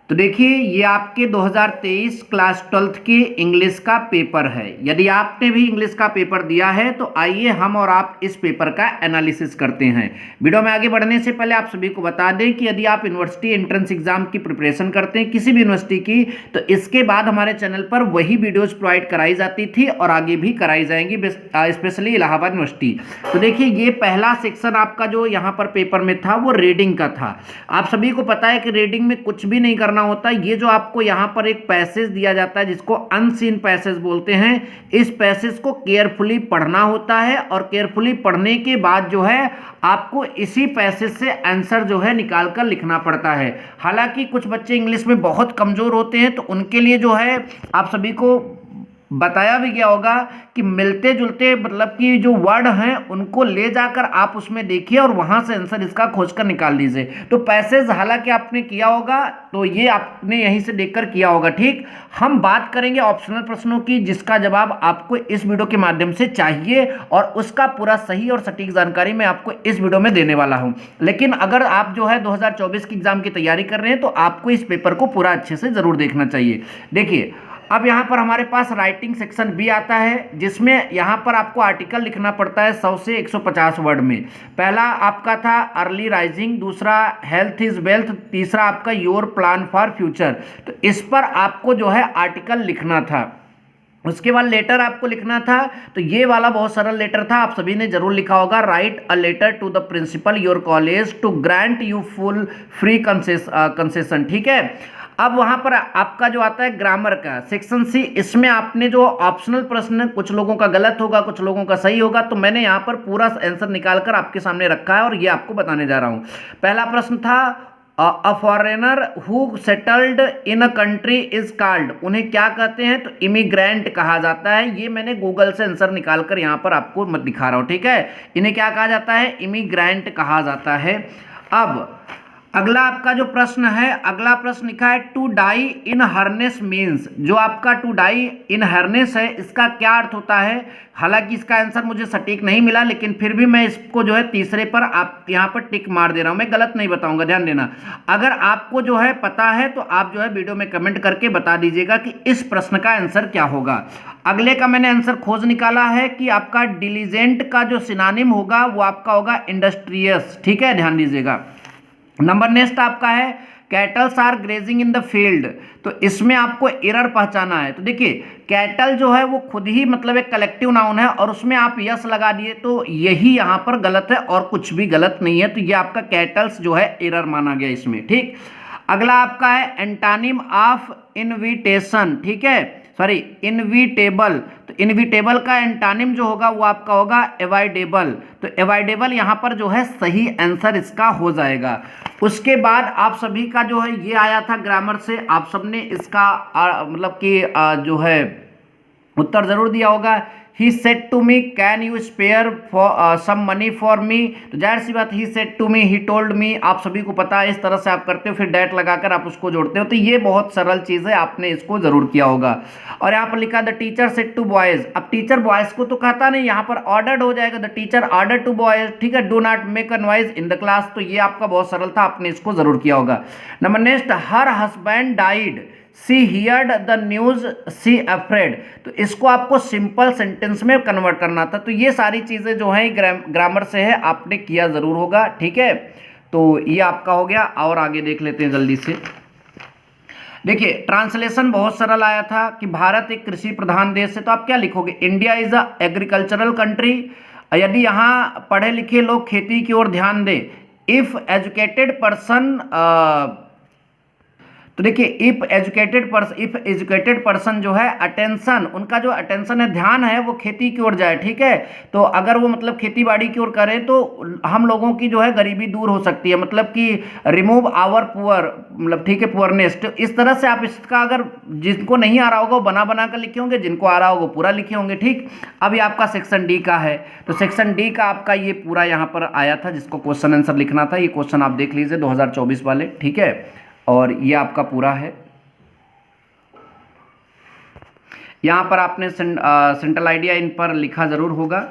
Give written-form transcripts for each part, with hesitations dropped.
तो देखिए ये आपके 2023 क्लास 12th के इंग्लिश का पेपर है। यदि आपने भी इंग्लिश का पेपर दिया है तो आइए हम और आप इस पेपर का एनालिसिस करते हैं। वीडियो में आगे बढ़ने से पहले आप सभी को बता दें कि यदि आप यूनिवर्सिटी एंट्रेंस एग्जाम की प्रिपरेशन करते हैं किसी भी यूनिवर्सिटी की, तो इसके बाद हमारे चैनल पर वही वीडियोज प्रोवाइड कराई जाती थी और आगे भी कराई जाएंगी, स्पेशली इलाहाबाद यूनिवर्सिटी। तो देखिए ये पहला सेक्शन आपका जो यहाँ पर पेपर में था वो रीडिंग का था। आप सभी को पता है कि रीडिंग में कुछ भी नहीं करना होता। ये जो आपको यहाँ पर एक पैसेज दिया जाता है जिसको अनसीन पैसेज बोलते हैं, इस पैसेज को केयरफुली पढ़ना होता है और केयरफुली पढ़ने के बाद जो है आपको इसी पैसेज से आंसर जो है निकाल कर लिखना पड़ता है। हालांकि कुछ बच्चे इंग्लिश में बहुत कमजोर होते हैं तो उनके लिए जो है आप सभी को बताया भी गया होगा कि मिलते जुलते मतलब कि जो वर्ड हैं उनको ले जाकर आप उसमें देखिए और वहां से आंसर इसका खोजकर निकाल लीजिए। तो पैसेज हालांकि आपने किया होगा तो ये आपने यहीं से देखकर किया होगा। ठीक, हम बात करेंगे ऑप्शनल प्रश्नों की जिसका जवाब आपको इस वीडियो के माध्यम से चाहिए और उसका पूरा सही और सटीक जानकारी मैं आपको इस वीडियो में देने वाला हूं। लेकिन अगर आप जो है 2024 की एग्जाम की तैयारी कर रहे हैं तो आपको इस पेपर को पूरा अच्छे से जरूर देखना चाहिए। देखिए अब यहाँ पर हमारे पास राइटिंग सेक्शन भी आता है जिसमें यहाँ पर आपको आर्टिकल लिखना पड़ता है 100 से 150 वर्ड में। पहला आपका था अर्ली राइजिंग, दूसरा हेल्थ इज वेल्थ, तीसरा आपका योर प्लान फॉर फ्यूचर। तो इस पर आपको जो है आर्टिकल लिखना था। उसके बाद लेटर आपको लिखना था, तो ये वाला बहुत सरल लेटर था, आप सभी ने जरूर लिखा होगा। Write a letter to the principal your college to grant you full free concession. ठीक है, अब वहां पर आपका जो आता है ग्रामर का सेक्शन सी, इसमें आपने जो ऑप्शनल प्रश्न कुछ लोगों का गलत होगा कुछ लोगों का सही होगा, तो मैंने यहाँ पर पूरा आंसर निकालकर आपके सामने रखा है और ये आपको बताने जा रहा हूँ। पहला प्रश्न था a foreigner who settled in a country is called, उन्हें क्या कहते हैं? तो इमिग्रेंट कहा जाता है। ये मैंने गूगल से आंसर निकालकर यहाँ पर आपको मत दिखा रहा हूँ। ठीक है, इन्हें क्या कहा जाता है? इमिग्रेंट कहा जाता है। अब अगला आपका जो प्रश्न है, अगला प्रश्न लिखा है टू डाई इन हर्नेस मीन्स। जो आपका टू डाई इन हर्नेस है इसका क्या अर्थ होता है? हालांकि इसका आंसर मुझे सटीक नहीं मिला लेकिन फिर भी मैं इसको जो है तीसरे पर आप यहाँ पर टिक मार दे रहा हूँ। मैं गलत नहीं बताऊंगा, ध्यान देना। अगर आपको जो है पता है तो आप जो है वीडियो में कमेंट करके बता दीजिएगा कि इस प्रश्न का आंसर क्या होगा। अगले का मैंने आंसर खोज निकाला है कि आपका डिलीजेंट का जो सिनोनिम होगा वो आपका होगा इंडस्ट्रियस। ठीक है, ध्यान दीजिएगा। नंबर नेक्स्ट आपका है cattles are grazing in the field. तो इसमें आपको एरर पहचाना है। तो देखिए कैटल जो है वो खुद ही मतलब एक कलेक्टिव नाउन है और उसमें आप यस लगा दिए तो यही यहाँ पर गलत है और कुछ भी गलत नहीं है। तो ये आपका कैटल्स जो है एरर माना गया इसमें। ठीक, अगला आपका है एंटानिम ऑफ इनविटेशन। ठीक है, सॉरी इनविटेबल। तो इनविटेबल का एंटानिम जो होगा वो आपका होगा अवॉइडेबल। तो अवॉइडेबल यहाँ पर जो है सही आंसर इसका हो जाएगा। उसके बाद आप सभी का जो है ये आया था ग्रामर से, आप सबने इसका मतलब कि जो है उत्तर जरूर दिया होगा। He said to me can you spare for some money for me. तो जाहिर सी बात, he said to me, he told me, आप सभी को पता है इस तरह से आप करते हो, फिर डैट लगाकर आप उसको जोड़ते हो। तो ये बहुत सरल चीज़ है, आपने इसको जरूर किया होगा। और यहाँ पर लिखा the teacher said to boys. अब टीचर बॉयज को तो कहता नहीं, यहाँ पर ऑर्डर्ड हो जाएगा the teacher order to boys. ठीक है, do not make a noise in the class. तो ये आपका बहुत सरल था, आपने इसको जरूर किया होगा। Number next, her husband died she heard the news she afraid. तो इसको आपको सिंपल सेंटेंस में कन्वर्ट करना था। तो ये सारी चीजें जो है ग्रामर से है, आपने किया जरूर होगा। ठीक है, तो ये आपका हो गया। और आगे देख लेते हैं जल्दी से। देखिए ट्रांसलेशन बहुत सरल आया था कि भारत एक कृषि प्रधान देश है। तो आप क्या लिखोगे? India is a agricultural country. यदि यहाँ पढ़े लिखे लोग खेती की ओर ध्यान दें, इफ एजुकेटेड पर्सन, तो देखिए इफ एजुकेटेड पर्सन जो है अटेंशन, उनका जो अटेंशन है ध्यान है वो खेती की ओर जाए। ठीक है, तो अगर वो मतलब खेती बाड़ी की ओर करें तो हम लोगों की जो है गरीबी दूर हो सकती है, मतलब कि रिमूव आवर पुअर, मतलब ठीक है पुअरनेस। तो इस तरह से आप इसका अगर जिनको नहीं आ रहा होगा वो बना बना कर लिखे होंगे, जिनको आ रहा होगा पूरा लिखे होंगे। ठीक, अभी आपका सेक्शन डी का है। तो सेक्शन डी का आपका ये पूरा यहाँ पर आया था जिसको क्वेश्चन आंसर लिखना था। ये क्वेश्चन आप देख लीजिए 2024 वाले। ठीक है, और ये आपका पूरा है। यहाँ पर आपने सेंट्रल आइडिया इन पर लिखा जरूर होगा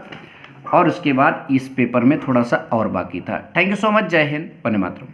और उसके बाद इस पेपर में थोड़ा सा और बाकी था। Thank you so much. जय हिंद, वंदे मातरम।